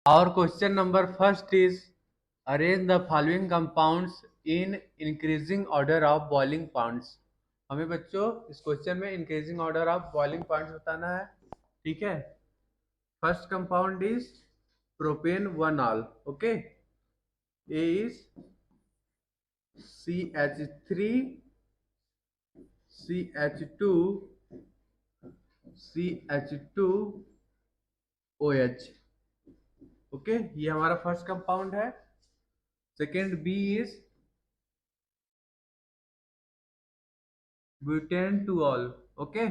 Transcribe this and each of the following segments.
Our question number first is arrange the following compounds in increasing order of boiling points. हमें बच्चों इस question में increasing order of boiling points बताना है. ठीक है. First compound is propane one ol. Okay. A is CH3 CH2 CH2 OH. Okay. ये हमारा फर्स्ट कंपाउंड है. Second B is butane two ol. Okay.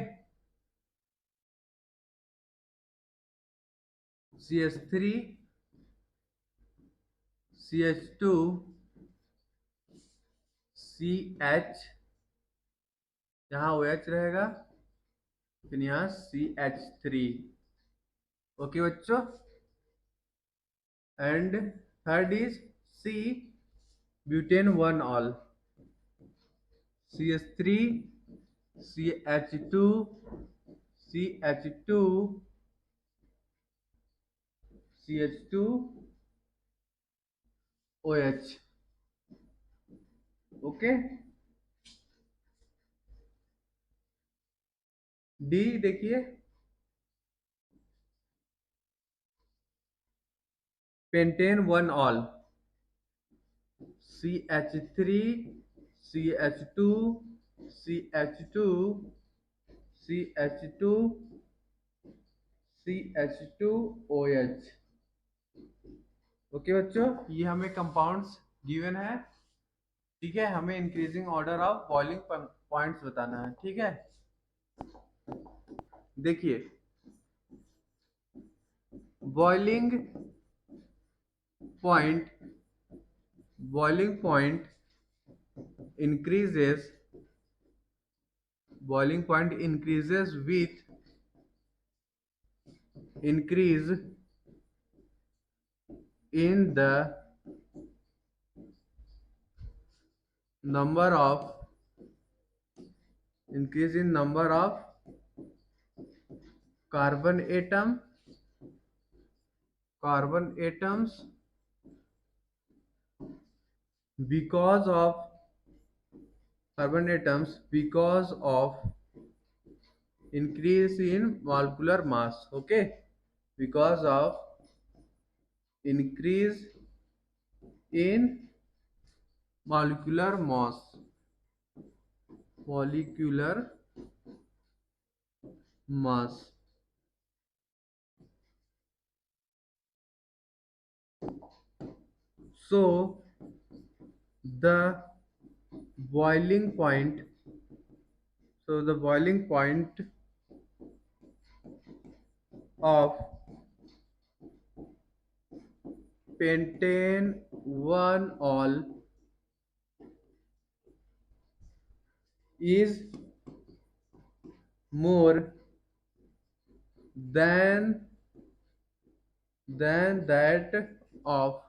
CH3 CH2 CH, यहाँ OH रहेगा, फिर यहाँ CH3. ओके बच्चों. And third is C butane one ol. CH3 CH2 CH2 CH2 OH. Okay. D देखिए, pentane one ol. CH3 CH2 CH2 CH2 CH2OH. Okay बच्चों, ये हमें compounds given है. ठीक है. हमें increasing order of boiling points बताना है. ठीक है. देखिए, boiling point increases with increase in the number of carbon atoms because of increase in molecular mass. Okay. Because of increase in molecular mass. So the boiling point of pentane one all is more than that of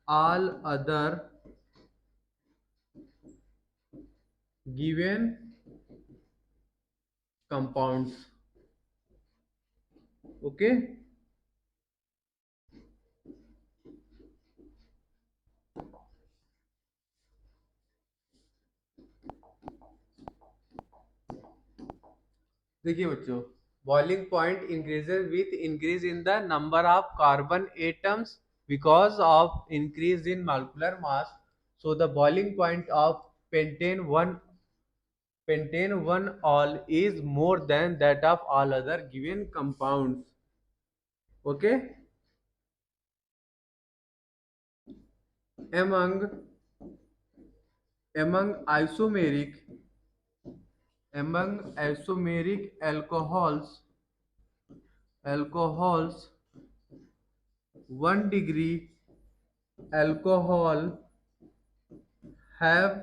all other given compounds. Okay. देखिए बच्चों, boiling point increases with increase in the number of carbon atoms because of increase in molecular mass. So the boiling point of pentane one all is more than that of all other given compounds. Okay. Among isomeric alcohols 1 degree alcohol have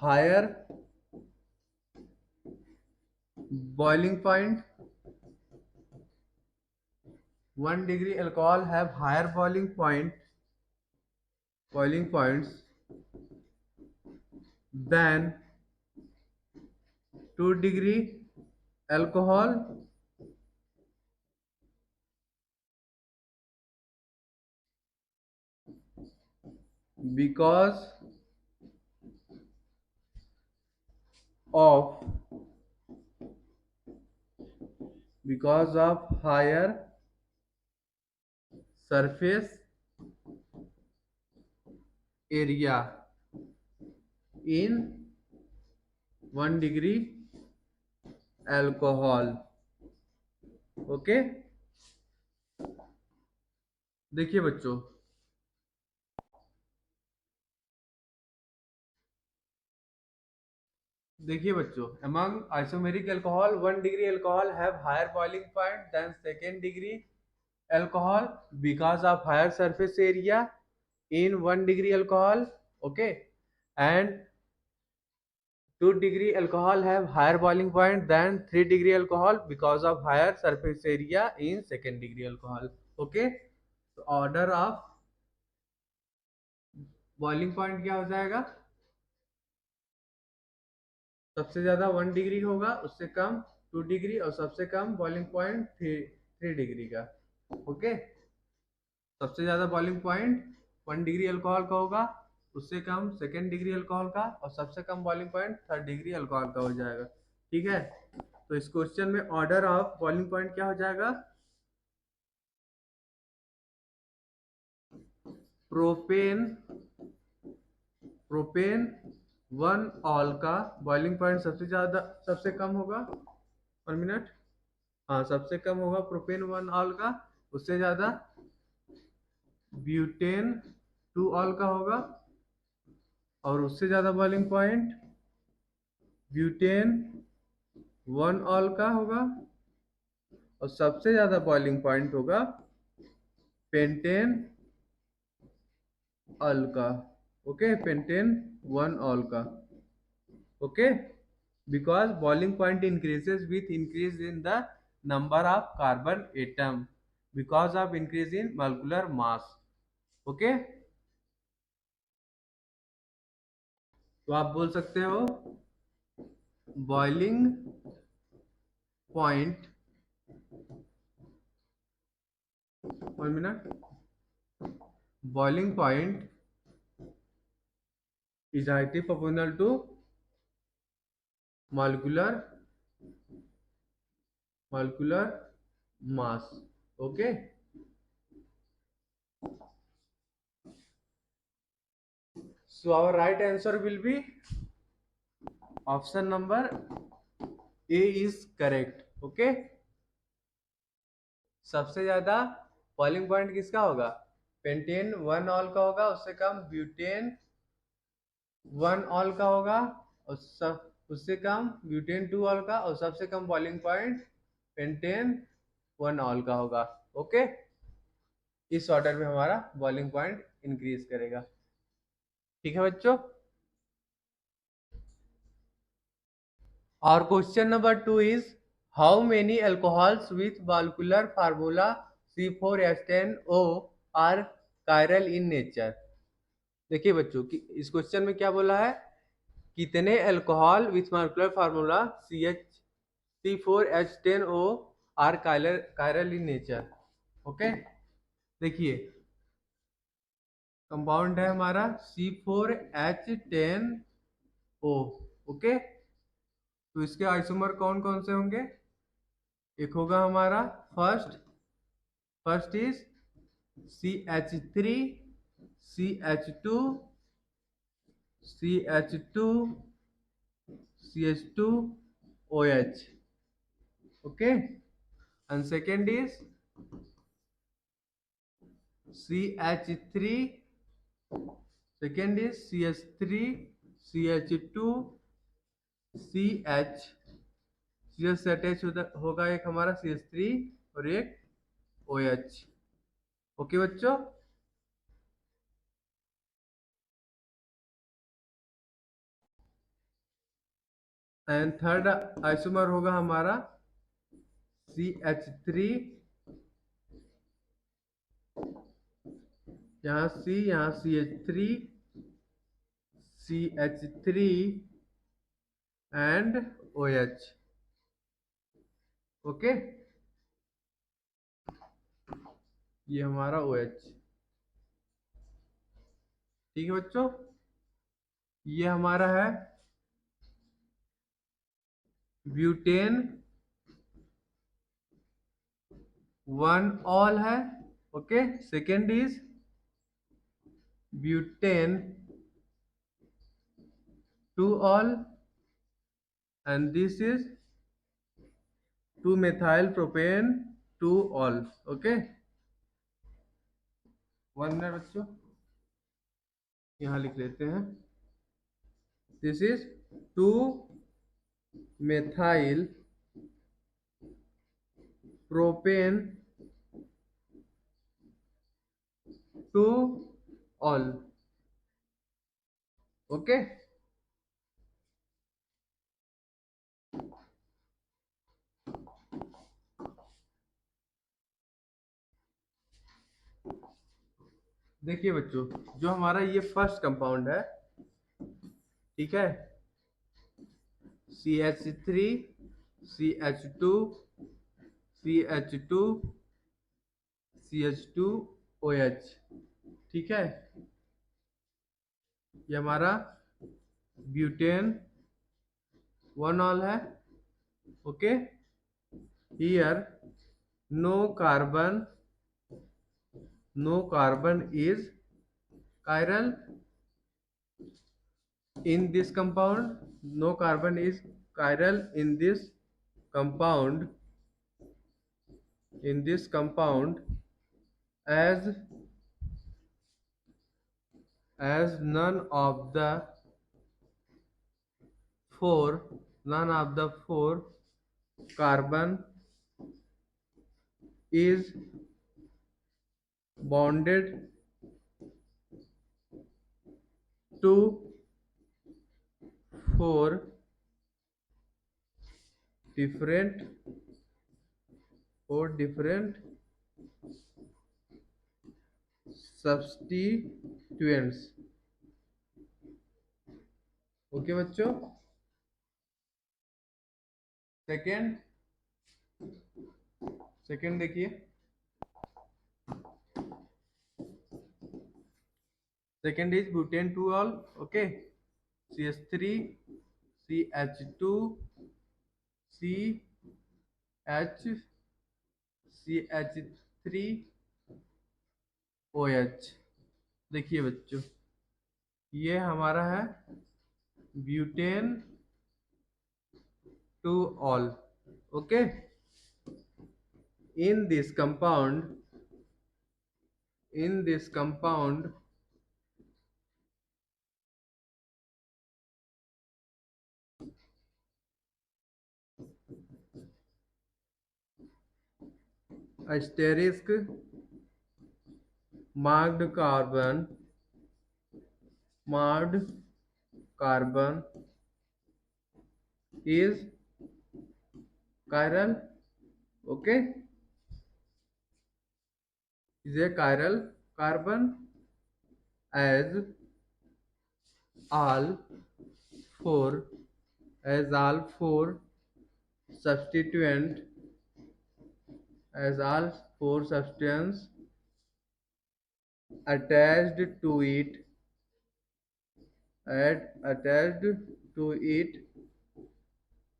higher boiling point. 1 degree alcohol have higher boiling points than 2 degree alcohol because of higher surface area in 1 degree alcohol. Okay, देखिए बच्चों, among isomeric alcohol 1 degree alcohol have higher boiling point than second degree alcohol because of higher surface area in 1 degree alcohol. Okay, and 2 degree alcohol have higher boiling point than 3 degree alcohol because of higher surface area in second degree alcohol. Okay, तो order of boiling point क्या हो जाएगा? सबसे ज्यादा 1 degree होगा, उससे कम 2 degree, और सबसे कम बॉइलिंग पॉइंट 3 डिग्री का। ओके, सबसे ज्यादा बॉइलिंग पॉइंट 1 डिग्री अल्कोहल का होगा, उससे कम सेकेंड डिग्री अल्कोहल का, और सबसे कम boiling point 3rd degree alcohol का हो जाएगा। ठीक है, तो इस क्वेश्चन में ऑर्डर ऑफ बॉइलिंग पॉइंट क्या हो जाएगा? प्रोपेन प्रोपेन 1 ऑल का बॉइलिंग पॉइंट सबसे कम होगा। 1 मिनट, हाँ, सबसे कम होगा प्रोपेन 1 ऑल का, उससे ज्यादा ब्यूटेन 2 ऑल का होगा, और उससे ज्यादा बॉइलिंग पॉइंट ब्यूटेन 1 ऑल का होगा, और सबसे ज्यादा बॉइलिंग पॉइंट होगा पेंटेन ऑल का। ओके, पेंटेन 1 ऑल का। Okay, because boiling point increases with increase in the number of carbon atom because of increase in molecular mass. Okay, तो आप बोल सकते हो boiling point, 1 minute, boiling point is directly proportional to molecular mass. Okay, so our right answer will be option number A is correct. Okay, सबसे ज्यादा boiling point किसका होगा? Pentane 1 all का होगा, उससे कम ब्यूटेन 1 ऑल का होगा, और उससे कम ब्यूटेन 2 ऑल का, और सबसे कम बॉइलिंग पॉइंट पेंटेन 1 ऑल का होगा। ओके, इस ऑर्डर में हमारा बॉइलिंग पॉइंट इंक्रीज करेगा। ठीक है बच्चों, और question number 2 is how many alcohols with molecular formula C4H10O are chiral in nature. देखिए बच्चों कि इस क्वेश्चन में क्या बोला है, कितने alcohol with molecular formula C4H10O are chiral in nature. Okay, देखिए कंपाउंड है हमारा C4H10O। ओके, तो इसके आइसोमर कौन कौन से होंगे? एक होगा हमारा first is CH3, CH2, CH2, CH2OH। Okay, and second is CH3, second is CH3, CH2, CH, CH से अटैच होगा एक हमारा CH3 और एक OH। ओके बच्चों, एंड थर्ड आइसोमर होगा हमारा CH3, यहाँ C, यहाँ CH3, CH3 and OH। Okay, ये हमारा OH। ठीक है बच्चों, ये हमारा है ब्यूटेन 1 ऑल है। Okay, second is butane 2 all, and this is 2 methyl propane 2 all. Okay, 1 minute बच्चों, यहाँ लिख लेते हैं। This is 2 methyl propane 2 all. Okay, देखिए बच्चों, जो हमारा ये फर्स्ट कंपाउंड है, ठीक है, CH3 CH2 CH2 CH2OH, ठीक है, ये हमारा ब्यूटेन 1 ऑल है। Okay, here no carbon is chiral in this compound. No carbon is chiral in this compound, as none of the four carbon is bonded to 4 different substituents। Okay बच्चों, second देखिए, second is butane 2 all. Okay, CH3 CH2 CH3OH। देखिए बच्चों, ये हमारा है butane 2 all. Okay, in this compound asterisk marked carbon is chiral। Okay, is a chiral carbon, as all four substituent substance attached to it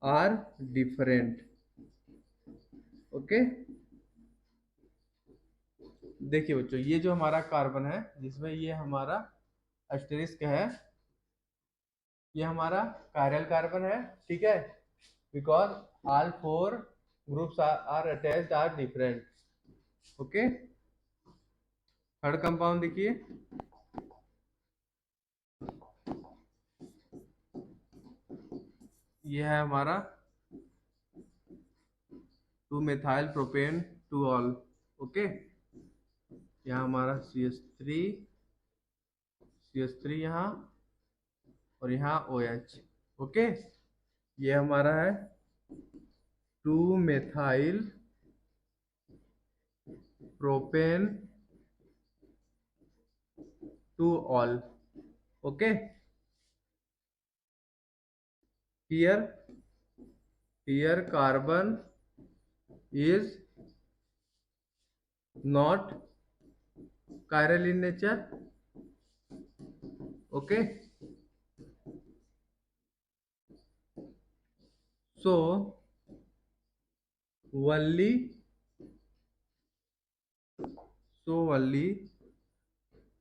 are different। Okay, देखिए बच्चों, ये जो हमारा कार्बन है जिसमें ये हमारा एस्टेरिस्क है, ये हमारा कायरल कार्बन है, ठीक है, because all 4 groups are attached are different. Okay, third compound देखिए, ये है हमारा 2 methyl propane 2 ऑल। ओके, यहाँ हमारा CH3 यहाँ, और यहाँ OH। ओके, ये हमारा है 2 methyl propane 2 all. Okay, here carbon is not chiral in nature, Okay, so only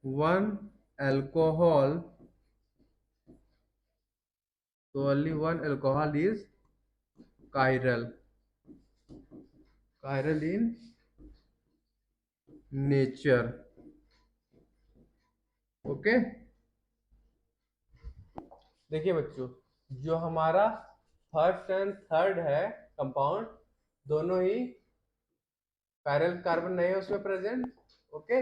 one alcohol, so only one alcohol is chiral in nature. Okay, देखिए बच्चों, जो हमारा फर्स्ट एंड थर्ड है कंपाउंड, दोनों ही chiral carbon नहीं है उसमें present. Okay,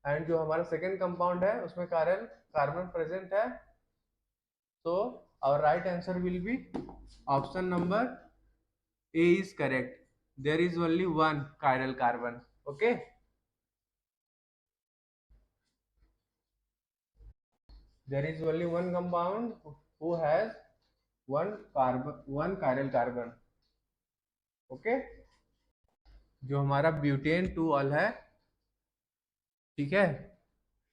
and जो हमारा सेकेंड कंपाउंड है उसमें कायरल कार्बन प्रेजेंट है। So our right answer will be option number A is correct. There is only one chiral carbon. Okay. There is only one compound who has one chiral carbon. Okay. जो हमारा butane 2 है, ठीक है,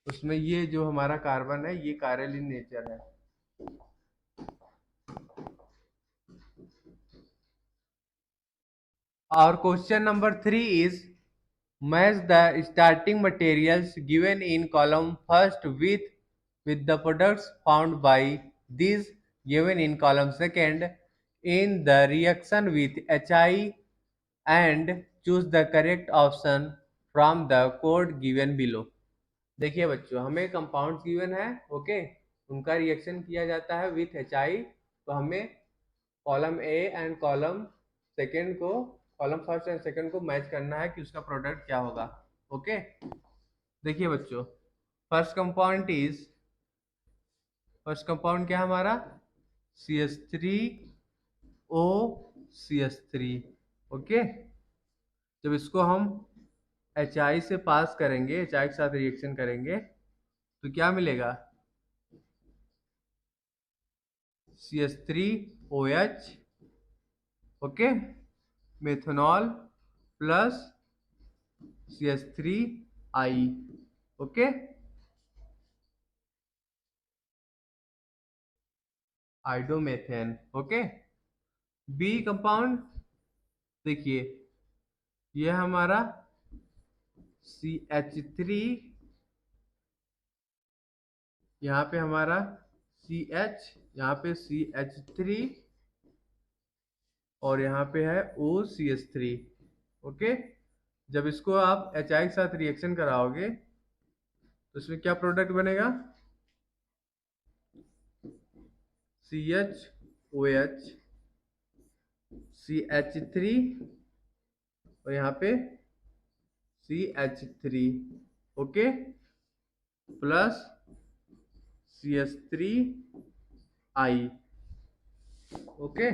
उसमें ये जो हमारा कार्बन है ये कायरल इन नेचर है। Our question number 3 is match the starting materials given in column first with the products found by these given in column second in the reaction with HI and choose the correct option from the code given below। देखिए बच्चों, हमें compounds given है, okay, उनका reaction किया जाता है with HI, तो हमें column A and column second को, कॉलम फर्स्ट एंड सेकेंड को मैच करना है कि उसका प्रोडक्ट क्या होगा। ओके, देखिए बच्चों, फर्स्ट कंपाउंड क्या है हमारा CH3O ओके, जब इसको हम HI से पास करेंगे, HI के साथ रिएक्शन करेंगे तो क्या मिलेगा, CH3OH, okay, methanol plus CH3I, okay, iodomethane. Okay, B compound देखिए, ये हमारा CH3, यहाँ पे हमारा CH, यहाँ पे CH3 और यहाँ पे है OCH3। ओके, जब इसको आप HI के साथ रिएक्शन कराओगे तो इसमें क्या प्रोडक्ट बनेगा, CHOH, CH3 और यहाँ पे CH3, okay, plus CH3I, okay.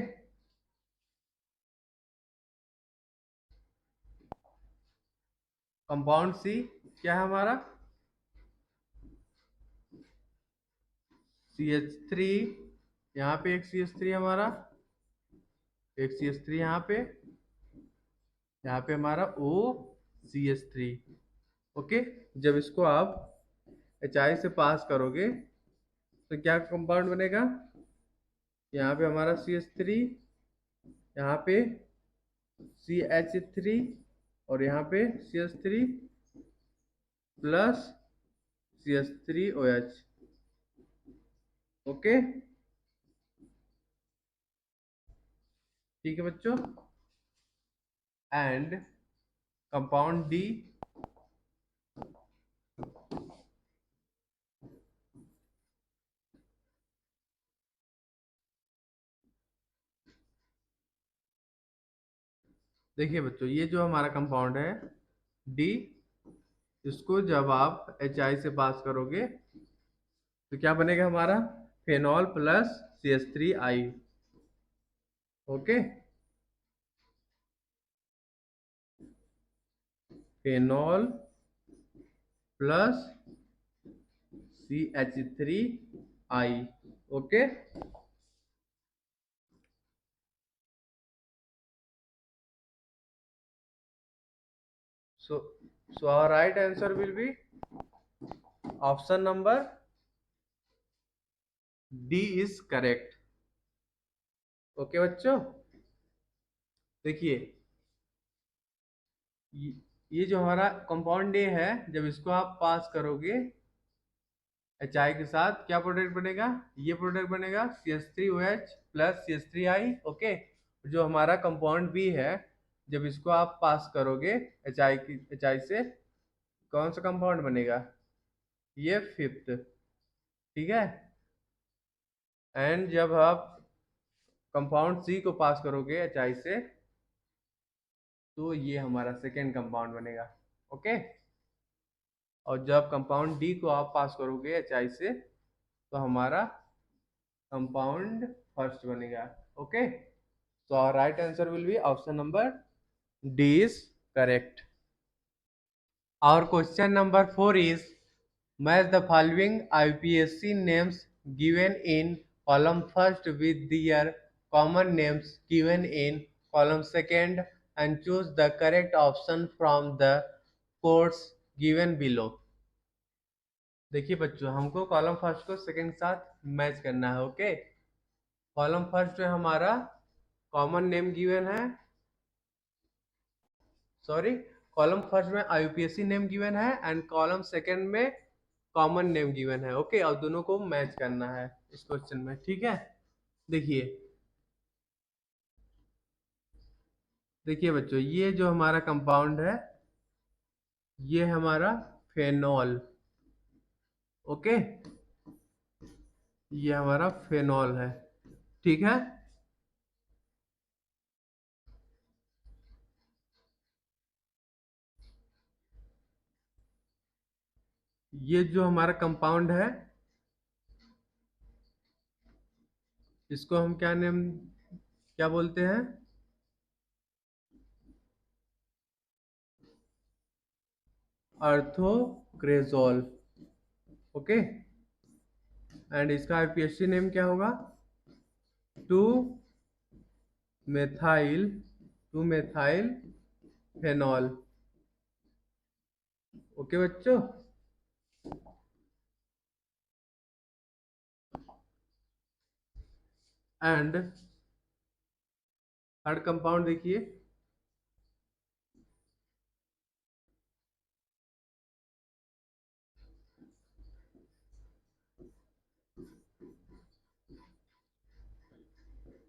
Compound C क्या है हमारा, CH3, यहाँ पे एक CH3 हमारा, एक CH3 यहाँ पे हमारा OCH3, ओके। जब इसको आप HI से पास करोगे तो क्या कंपाउंड बनेगा, यहाँ पे हमारा CH3, यहाँ पे CH3 और यहाँ पे CH3 प्लस CH3OH, ओके, ठीक है बच्चों। एंड कंपाउंड डी, देखिए बच्चों, ये जो हमारा कंपाउंड है डी, इसको जब आप HI से पास करोगे तो क्या बनेगा हमारा, phenol plus CH3I, okay, phenol plus CH3I, okay. So our right answer will be option number D is correct. Okay बच्चों, देखिए ये ये जो हमारा कंपाउंड ए है, जब इसको आप पास करोगे एच आई के साथ, क्या प्रोडक्ट बनेगा? ये प्रोडक्ट बनेगा CH3OH प्लस CH3I। ओके, जो हमारा कंपाउंड बी है, जब इसको आप पास करोगे एच आई से, कौन सा कंपाउंड बनेगा? ये फिफ्थ। ठीक है। एंड जब आप कंपाउंड सी को पास करोगे एच आई से, तो ये हमारा सेकेंड कंपाउंड बनेगा। ओके, और जब कंपाउंड डी को आप पास करोगे एच आई से, तो हमारा कंपाउंड फर्स्ट बनेगा। Okay, so our right answer will be option number D is correct. Our question number 4 is, match the following IUPAC names given in column first with their common names given in column second and choose the correct option from the codes given below. देखिए बच्चों, हमको column first को second के साथ match करना है। Okay, column first में हमारा कॉमन नेम गिवन है, सॉरी, कॉलम फर्स्ट में आईयूपीएससी नेम गिवन है एंड कॉलम सेकंड में कॉमन नेम गिवन है। ओके, और दोनों को मैच करना है इस क्वेश्चन में। ठीक है, देखिए देखिए बच्चों, ये जो हमारा कंपाउंड है, ये हमारा फेनॉल। ओके, ये हमारा फेनॉल है। ठीक है, ये जो हमारा कंपाउंड है, इसको हम क्या नेम, क्या बोलते हैं? अर्थोक्रेजोल। ओके, एंड इसका आईपीएससी नेम क्या होगा? Two methyl two methyl phenol. Okay बच्चों, एंड थर्ड कंपाउंड देखिए,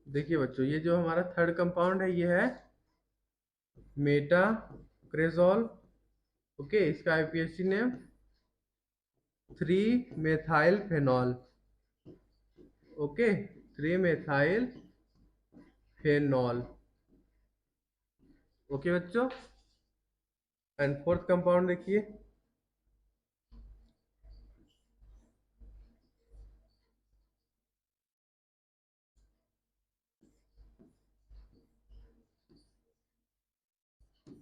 देखिए बच्चों, ये जो हमारा थर्ड कंपाउंड है, ये है मेटाक्रेजोल। ओके, इसका IUPAC name 3 methyl phenol. Okay, 3 methyl phenol. Okay बच्चों, एंड फोर्थ कंपाउंड देखिए,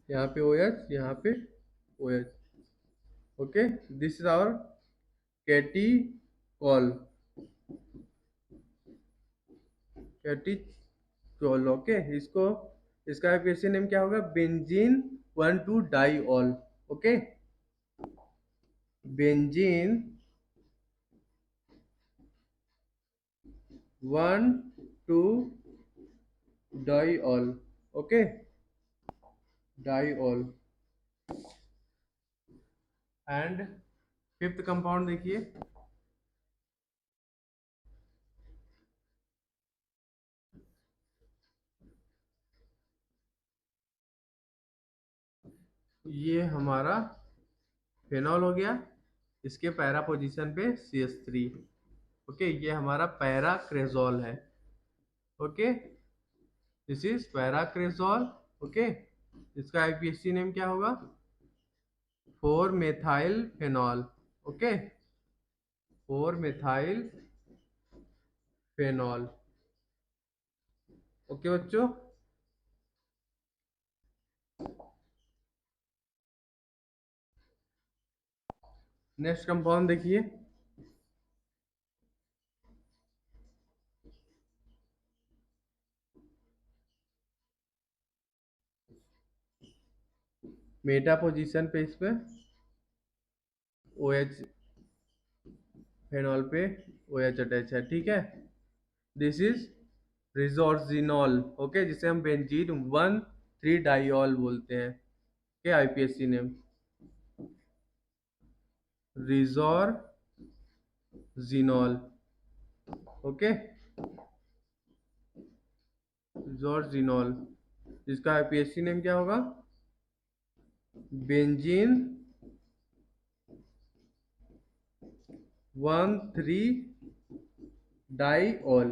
यहाँ पे OH, यहाँ पे OH। Okay, this is our catechol, catechol. Okay, इसको, इसका आईपीएससी नेम क्या होगा? बेंजीन 1,2-डाइऑल। ओके, बेंजीन 1,2-डाइऑल। Okay, diol. And fifth compound देखिए, ये हमारा फेनॉल हो गया, इसके पैरा पोजीशन पे CH3। ओके, ये हमारा पैराक्रेजोल है। Okay, this is paracresol. Okay, इसका आईपीएससी नेम क्या होगा? 4 methyl phenol. Okay, 4 methyl phenol. Okay बच्चों, नेक्स्ट कंपाउंड देखिए, मेटा पोजीशन पे इस पे OH फेनॉल पे OH अटैच है, ठीक है। दिस इज रिजोर्जिनॉल, ओके, जिसे हम बेंजीन 1,3 डाइऑल बोलते हैं, ओके, IPSC नेम रिजोर्जिनॉल, ओके, रिजोर्जिनॉल, जिसका IPSC नेम क्या होगा, बेंजीन 1,3 डाइऑल,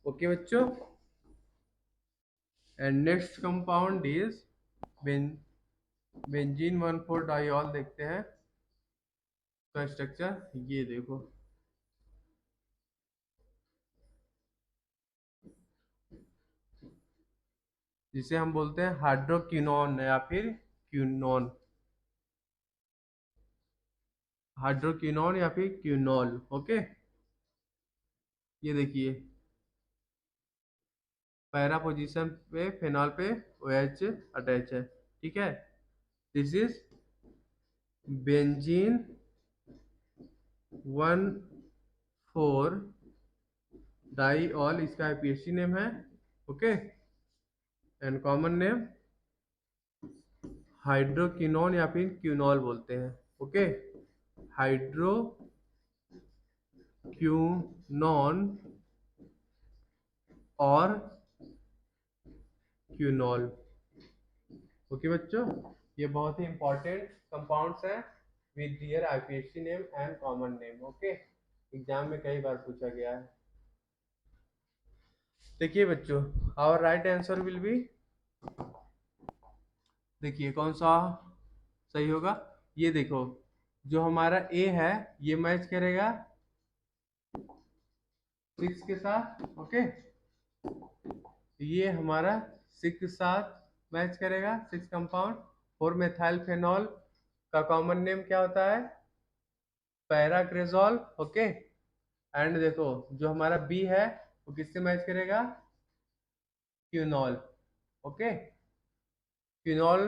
ओके बच्चों। And next compound is benzene 1,4 diol, देखते हैं का स्ट्रक्चर, ये देखो, जिसे हम बोलते हैं हाइड्रोक्विनोन या फिर क्विनोन, हाइड्रोक्विनोन या फिर क्विनोल, ओके। ये देखिए पैरा पोजीशन पे फेनॉल पे OH अटैच है, ठीक है। दिस इज बेंजीन 1,4 डाइऑल, इसका IPSC नेम है, okay. And common name hydroquinone या फिर क्विनोल बोलते हैं, ओके। हाइड्रोक्विनोन और क्विनोल, ओके बच्चों। ये बहुत ही इंपॉर्टेंट कंपाउंड्स हैं with their IPSC name and common name, okay. Exam में कई बार पूछा गया है। देखिए बच्चों, our right answer will be, देखिए कौन सा सही होगा। ये देखो, जो हमारा A है ये मैच करेगा 6 के साथ, ओके। ये हमारा 6 के साथ मैच करेगा, 6 कंपाउंड। 4 मेथाइल फेनॉल का कॉमन नेम क्या होता है, पैराक्रेजोल, ओके। एंड देखो जो हमारा B है वो किससे मैच करेगा, quinol, okay. Quinol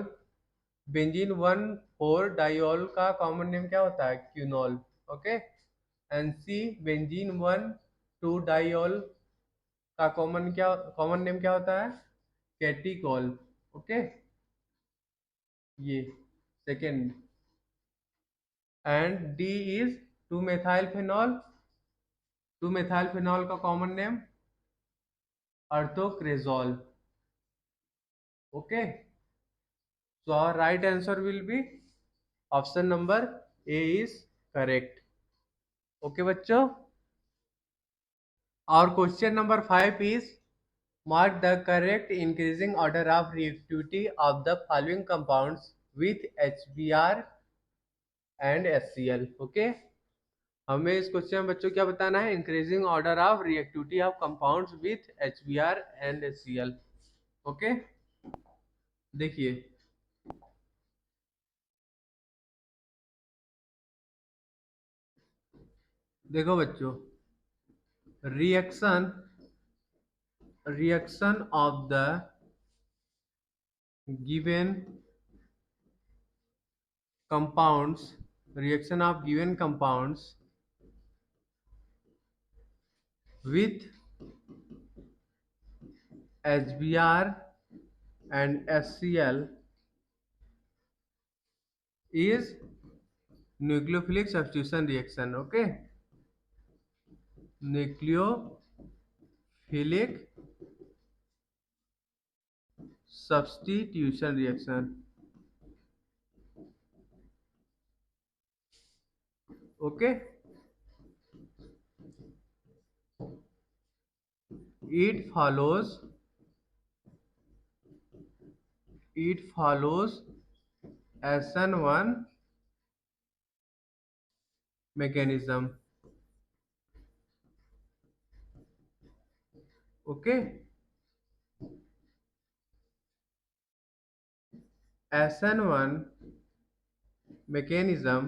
benzene 1,4 diol का कॉमन नेम क्या होता है, quinol, okay. And C benzene 1,2 diol का कॉमन नेम क्या होता है, कैटिकॉल, ओके। ये second. And D is 2 methyl phenol, 2 methyl phenol का common name orthocresol, okay. So our right answer will be option number A is correct, okay बच्चों। Our question number 5 is mark the correct increasing order of reactivity of the following compounds with HBr and HCl, okay। हमें इस question में बच्चों क्या बताना है, increasing order of reactivity of compounds with HBr and HCl, okay. देखिए देखो बच्चों, reaction of the given compounds, reaction of given compounds with HBr and HCl is nucleophilic substitution reaction, okay, nucleophilic substitution reaction, okay। it follows SN1 mechanism, okay। SN1 mechanism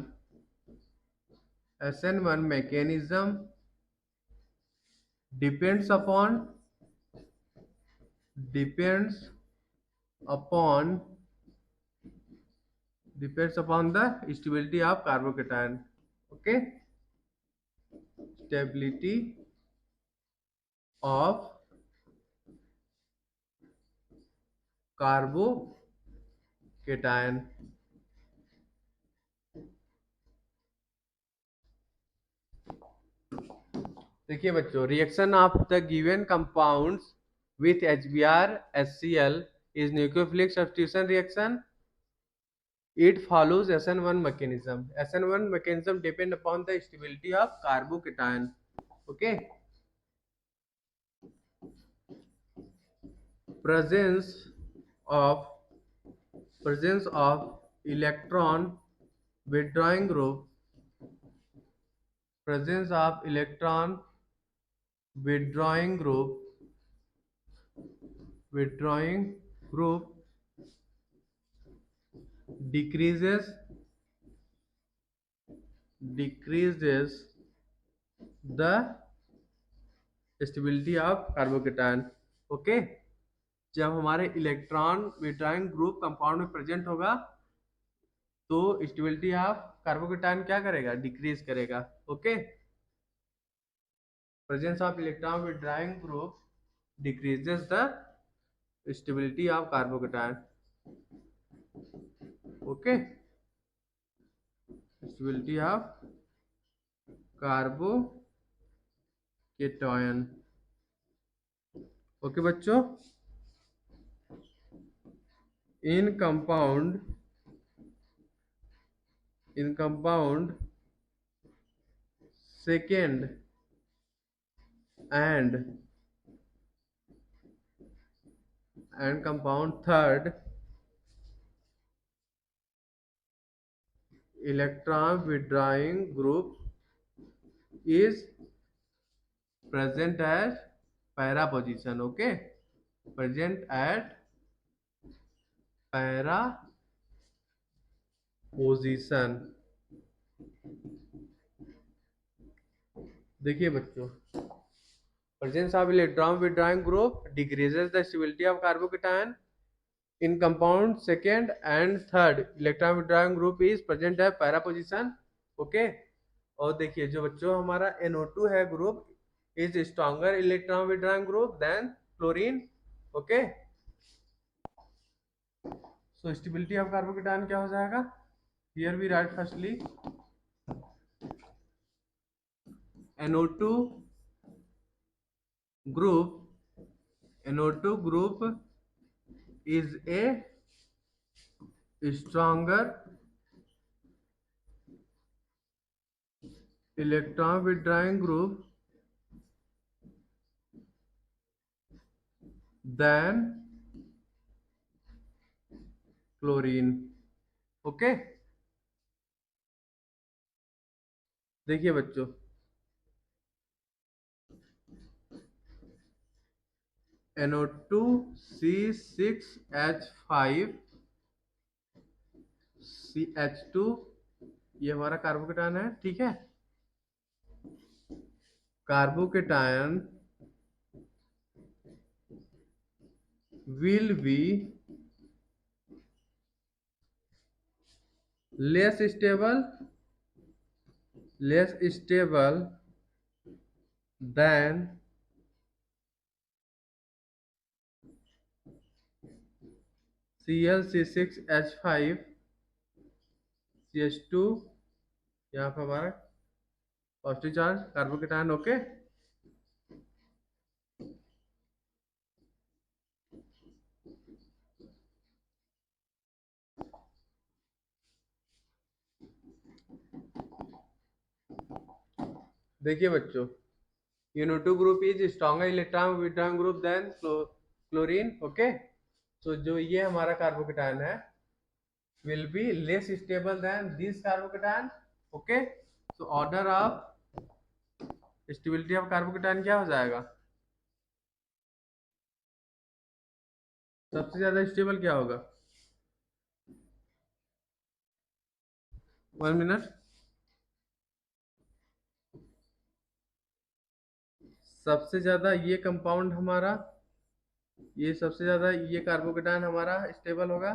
depends upon depends upon the stability of carbocation, okay। Stability of carbocation. देखिए बच्चों, reaction of the given compounds with HBr HCl is nucleophilic substitution reaction. It follows SN1 mechanism. SN1 mechanism depend upon the stability of carbocation. Okay. Presence of electron withdrawing group. Presence of electron withdrawing group. Decreases the stability of carbocation. Okay. जब हमारे electron withdrawing group compound में present होगा तो stability of carbocation क्या करेगा? Decrease करेगा। Okay. Presence of electron withdrawing group decreases the stability of carbocation. Okay. Stability of carbocation. Okay बच्चों, in compound second and compound third, electron withdrawing group is present at para position. Okay, present at para position. देखिए बच्चों, presence of electron withdrawing group decreases the stability of carbocation. In compound second and third, electron withdrawing group is present at para position. Okay. और देखिए जो बच्चों हमारा NO2 है group is stronger electron withdrawing group than chlorine. Okay. So stability of carbocation क्या हो जाएगा? Here we write firstly NO2 group is a stronger electron withdrawing group than chlorine. Okay. देखिए बच्चों, NO2 C6H5 CH2 ये हमारा carbocation है। ठीक है। Carbocation will be less stable than ClC6H5 CH2, यहाँ पे हमारा पॉजिटिव चार्ज कार्बोकेटायन। ओके। देखिए बच्चों, NO2 group is stronger electron withdrawing group than chlorine. Okay. So जो ये हमारा कार्बोकेटायन है will be less stable than this carbocation. Okay. So order of stability of carbocation क्या हो जाएगा? सबसे ज्यादा स्टेबल क्या होगा? 1 मिनट। सबसे ज्यादा ये कंपाउंड हमारा, ये सबसे ज्यादा ये कार्बोकेटायन हमारा स्टेबल होगा।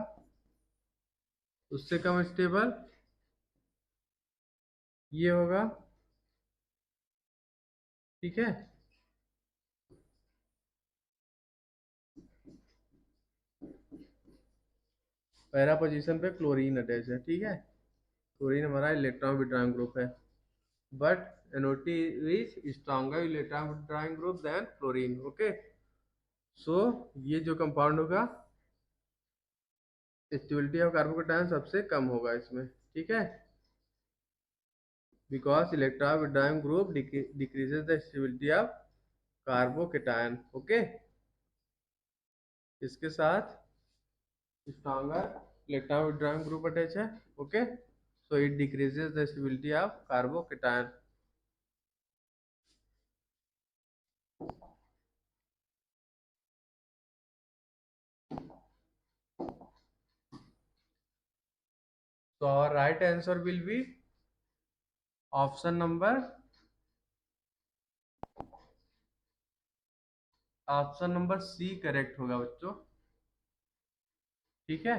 उससे कम स्टेबल ये होगा। ठीक है। पहला पोजीशन पे क्लोरीन अटैच है, ठीक है। क्लोरीन हमारा इलेक्ट्रॉन विड्रॉइंग ग्रुप है, but NO2 is stronger electron withdrawing group than chlorine. Okay, so ये जो कंपाउंड होगा, स्टेबिलिटी ऑफ कार्बोकेटायन सबसे कम होगा इसमें, ठीक है, because electron withdrawing group decreases the stability of carbocation. Okay, इसके साथ stronger electron withdrawing group attached है। okay, so it decreases the stability of carbocation। so our right answer will be option number C correct होगा बच्चों, ठीक है।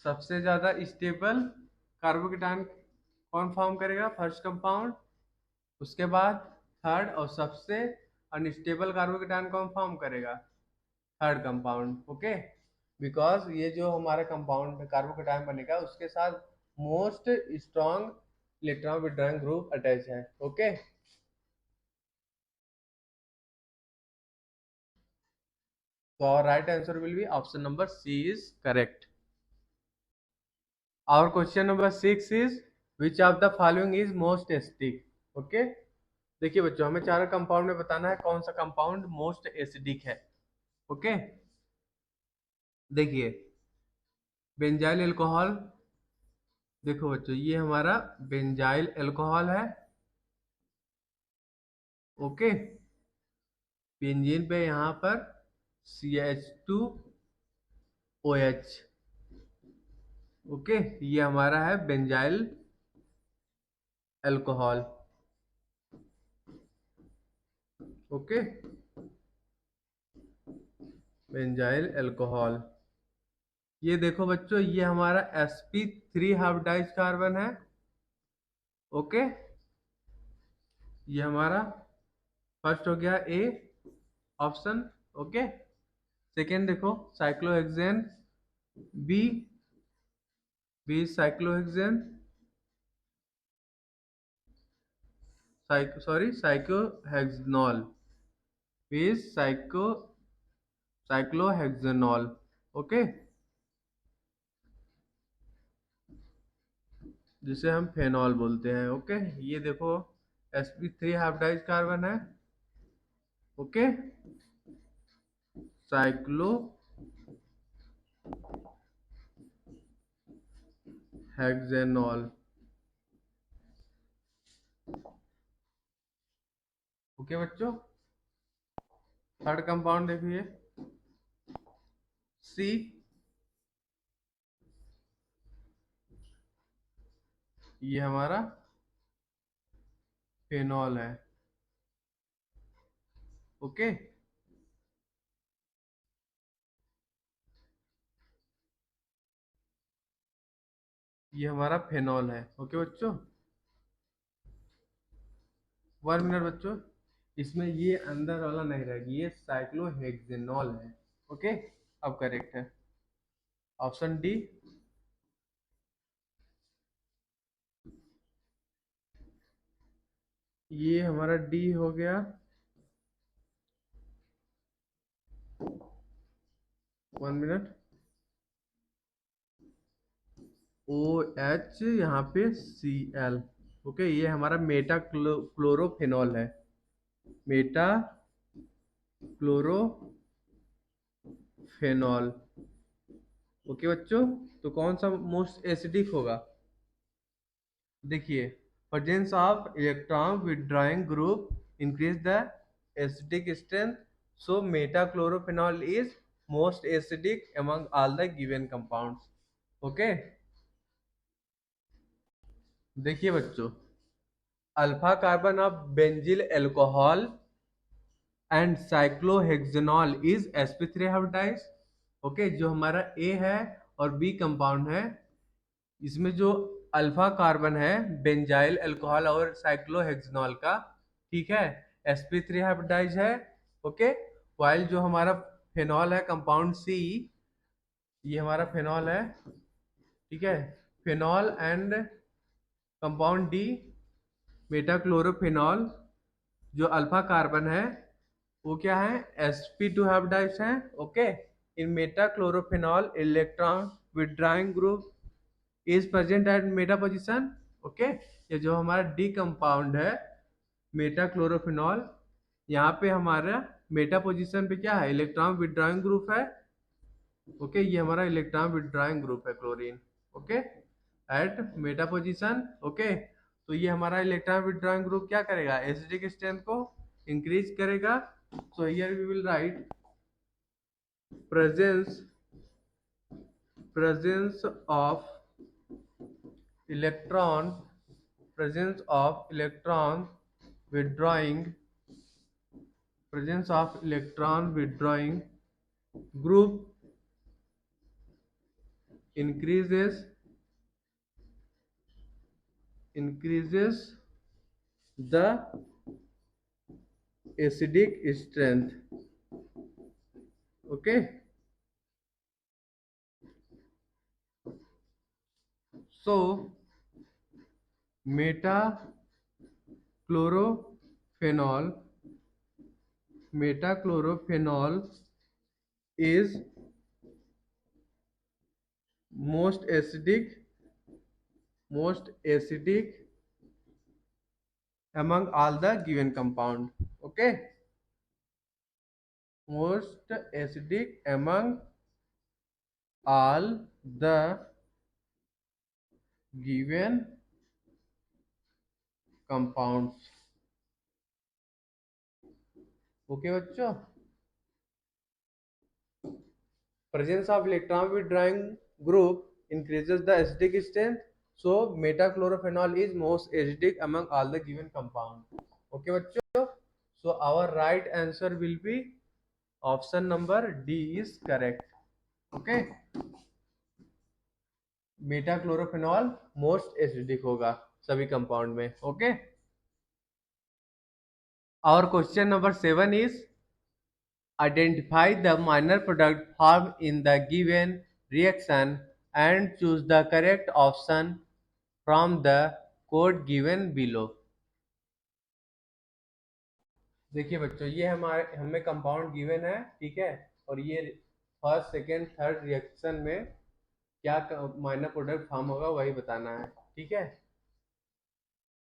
सबसे ज्यादा stable carbocation कौन फॉर्म करेगा? First compound. उसके बाद थर्ड, और सबसे अनस्टेबल कार्बोकेटायन कौन फॉर्म करेगा? Third compound. ओके, बिकॉज ये जो हमारा कंपाउंड कार्बोकेटायन बनेगा उसके साथ most strong electron withdrawing group attach है। Okay, so our right answer will be option number C is correct। Our question number 6 is which of the following is most acidic? Okay, देखिए बच्चों, हमें चारों compound में बताना है कौन सा कंपाउंड मोस्ट एसिडिक है। ओके, देखिए बेंजाइल अल्कोहल, देखो बच्चों ये हमारा बेंजाइल अल्कोहल है। ओके, बेंजीन पे यहाँ पर CH2OH। ओके, ये हमारा है benzyl alcohol. Okay, benzyl alcohol. ये देखो बच्चों, ये हमारा sp3 हाफ डाइज कार्बन है। ओके, ये हमारा फर्स्ट हो गया ए ऑप्शन। ओके, सेकेंड देखो cyclohexane, B B cyclohexane, cyclohexanol, B cyclohexanol. Okay, जिसे हम फेनॉल बोलते हैं। ओके, ये देखो sp3 हाफ डाइज कार्बन है। Okay, cyclo hexanol. ओके बच्चों, थर्ड कंपाउंड देखिए सी, ये हमारा फेनॉल है। ओके, ये हमारा फेनॉल है। ओके बच्चों, 1 मिनट बच्चों, इसमें ये अंदर वाला नहीं रहेगा, ये साइक्लोहेक्सेनॉल है। ओके, अब करेक्ट है ऑप्शन डी। ये हमारा डी हो गया। 1 मिनट, OH यहाँ पे Cl। ओके, ये हमारा मेटा क्लोरोफेनॉल है, मेटा क्लोरोफेनॉल। ओके बच्चों, तो कौन सा मोस्ट एसिडिक होगा? देखिए, presence of electron withdrawing group increase the acidic strength, so meta chlorophenol is most acidic among all the given compounds। Okay, देखिए बच्चों, alpha carbon of benzyl alcohol and cyclohexanol is sp3 hybridised. Okay, जो हमारा ए है और B compound है, इसमें जो alpha carbon है बेंजाइल अल्कोहल और साइक्लोहेक्सेनॉल का, ठीक है। sp3 हाइब्रिडाइज है, ओके। वाइल जो हमारा फेनॉल है कंपाउंड सी, ये हमारा फेनॉल है, ठीक है। फेनॉल एंड कंपाउंड डी मेटाक्लोरोफेनॉल, जो अल्फा कार्बन है वो क्या है, sp2 हाइब्रिडाइज है, okay. In metachlorophenol electron withdrawing group is present at meta position, okay. ये जो हमारा डी कंपाउंड है मेटाक्लोरोफेनॉल, यहाँ पे हमारा मेटा पोजिशन पे क्या है, इलेक्ट्रॉन विथड्राइंग ग्रुप है, ओके। ये हमारा इलेक्ट्रॉन विथड्राइंग ग्रुप है chlorine, okay, at meta position, okay. तो ये हमारा इलेक्ट्रॉन विथड्राइंग ग्रुप क्या करेगा, एसिडिक स्ट्रेंथ को इंक्रीज करेगा। So here we will write presence presence of electron presence of electron withdrawing presence of electron withdrawing group increases the acidic strength, okay. So metachlorophenol metachlorophenol is most acidic among all the given compound, okay. Most acidic among all the given compounds, okay बच्चों। presence of electron withdrawing group increases the acidic strength, so metachlorophenol is most acidic among all the given compound, okay बच्चों। so our right answer will be option number D is correct, okay। Metachlorophenol most acidic होगा सभी compound में, okay. और question number 7 is identify the minor product formed in the given reaction and choose the correct option from the code given below। देखिए बच्चों, ये हमारे हमें compound given है, ठीक है। और ये फर्स्ट सेकेंड थर्ड रिएक्शन में क्या माइनर प्रोडक्ट फॉर्म होगा वही बताना है, ठीक है।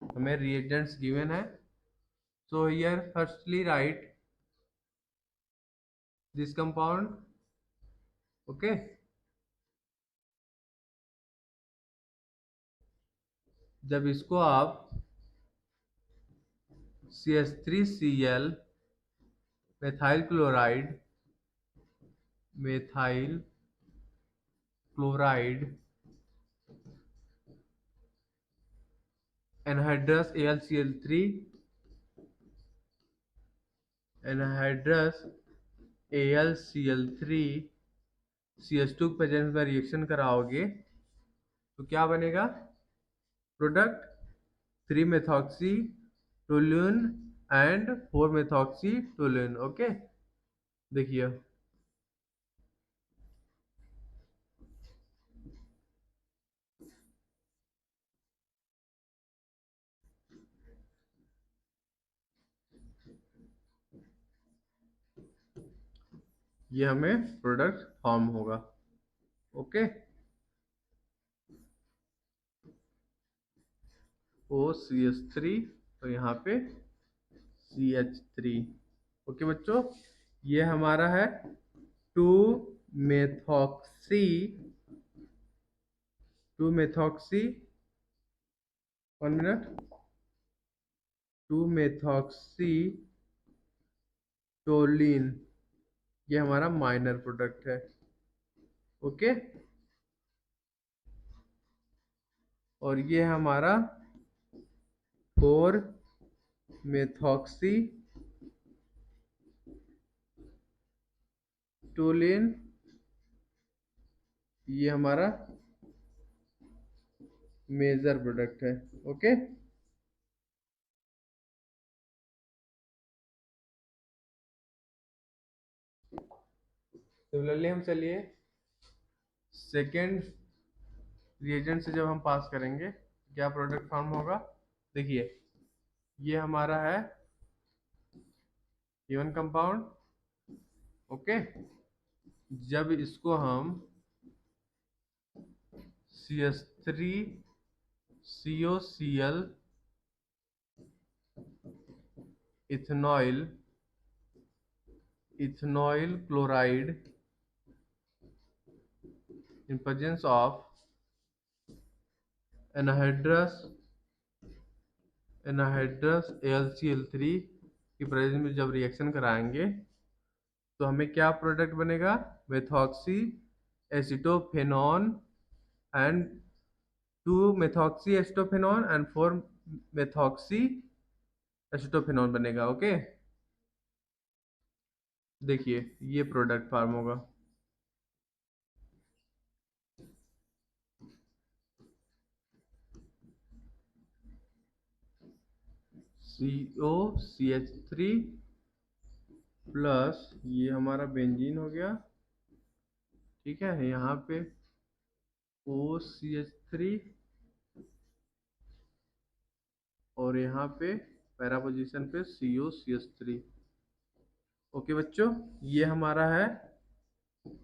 हमें रिएजेंट्स गिवन है, so here firstly write this compound, okay। जब इसको आप CH3Cl methyl chloride anhydrous AlCl3 anhydrous AlCl3 CH2 presence में रिएक्शन कराओगे तो क्या बनेगा, product 3 methoxy toluene and 4 methoxy toluene, okay. देखिए ये हमें प्रोडक्ट फॉर्म होगा, ओके। OCH3 तो यहाँ पे CH3, ओके बच्चों। ये हमारा है 2 मेथॉक्सी 1 मिनट 2 मेथॉक्सी टोलिन, ये हमारा माइनर प्रोडक्ट है, ओके। और ये हमारा 4 मेथॉक्सी टोलिन, ये हमारा मेजर प्रोडक्ट है। ओके, सिमिलरली हम चलिए सेकेंड रिएजेंट से जब हम पास करेंगे क्या प्रोडक्ट फॉर्म होगा। देखिए ये हमारा है इवन कंपाउंड। ओके, जब इसको हम CH3 COCl ethanoyl chloride in presence of anhydrous AlCl3 की प्रेजेंस में जब रिएक्शन कराएंगे तो हमें क्या प्रोडक्ट बनेगा, methoxy acetophenone and 2 methoxy acetophenone and 4 methoxy acetophenone बनेगा। ओके, देखिए ये प्रोडक्ट फॉर्म होगा। COCH3 प्लस ये हमारा बेंजीन हो गया, ठीक है, यहाँ पे OCH3 और यहाँ पे पैरा पोजीशन पे COCH3। ओके बच्चों, ये हमारा है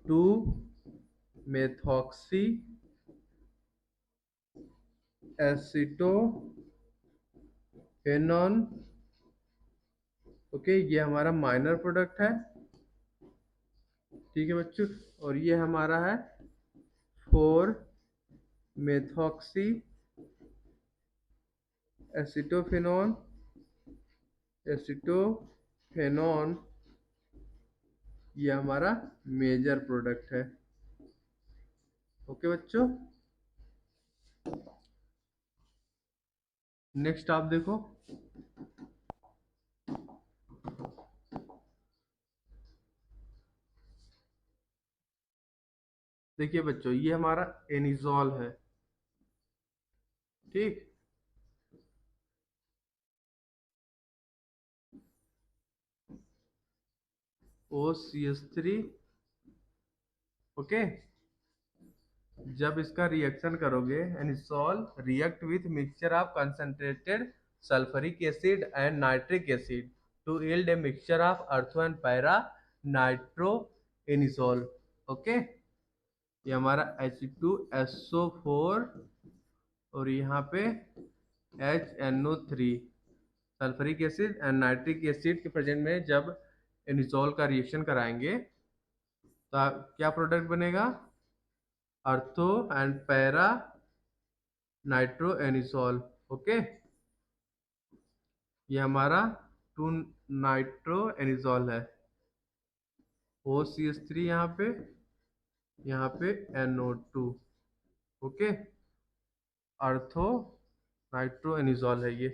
2 मेथॉक्सी एसिटोफेनॉन। ओके, ये हमारा माइनर प्रोडक्ट है, ठीक है बच्चों। और ये हमारा है 4 मेथॉक्सी एसिटोफेनॉन, ये हमारा मेजर प्रोडक्ट है। ओके बच्चों, नेक्स्ट आप देखो, देखिए बच्चों ये हमारा एनिजॉल है, ठीक। OCH3। ओके, जब इसका रिएक्शन करोगे anisole react with mixture of concentrated sulphuric acid and nitric acid to yield a mixture of ortho and para nitro anisole. Okay, ये हमारा H2SO4 और यहाँ पे HNO3 sulphuric acid and nitric acid के present में जब anisole का reaction कराएंगे तो क्या प्रोडक्ट बनेगा, अर्थो and para nitro anisole. Okay, ये हमारा 2 नाइट्रो एनिसॉल है। OCH3 यहाँ पे NO2। ओके, अर्थो नाइट्रो एनिसॉल है ये,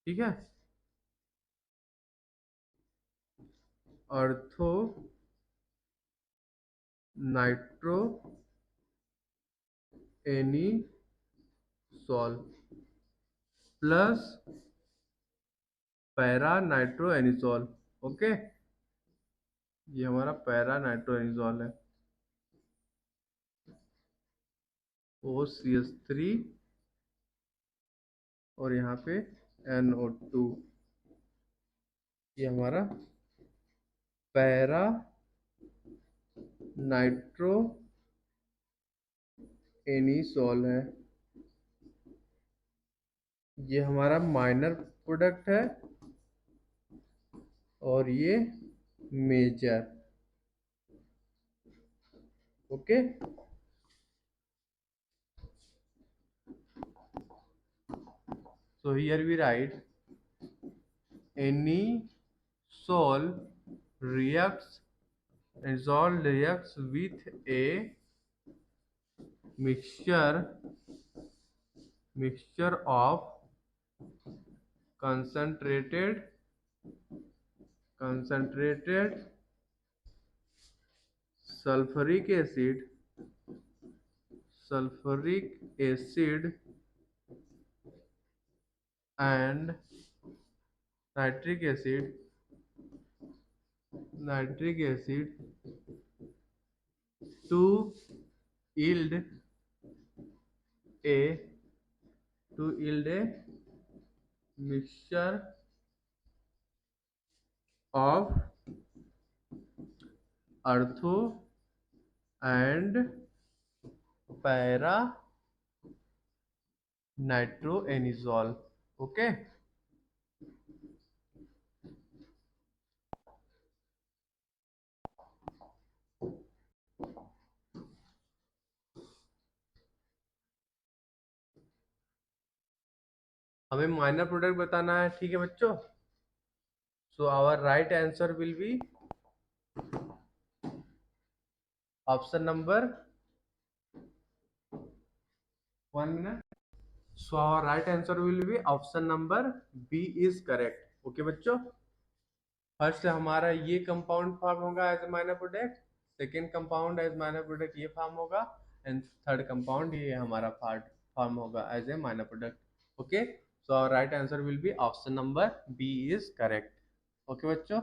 ठीक है। अर्थो nitro anisole plus para nitro anisole. Okay, ये हमारा पैरा नाइट्रो एनिसॉल है। OCH3 और यहाँ पे NO2, ये हमारा पैरा नाइट्रो एनिसॉल है। ये हमारा माइनर प्रोडक्ट है और ये major. Okay, so here we write any sol reacts with a mixture of concentrated sulfuric acid sulfuric acid and nitric acid to yield a mixture of ortho and para nitroenizole. Okay, हमें minor product बताना है, ठीक है बच्चों। So our right answer will be option number 1 So our right answer will be option number B is correct. Okay बच्चों, first हमारा ये compound form होगा as minor product, second compound as minor product ये form होगा, and third compound ये हमारा form होगा as a minor product. Okay, so our right answer will be option number B is correct. Okay बच्चों।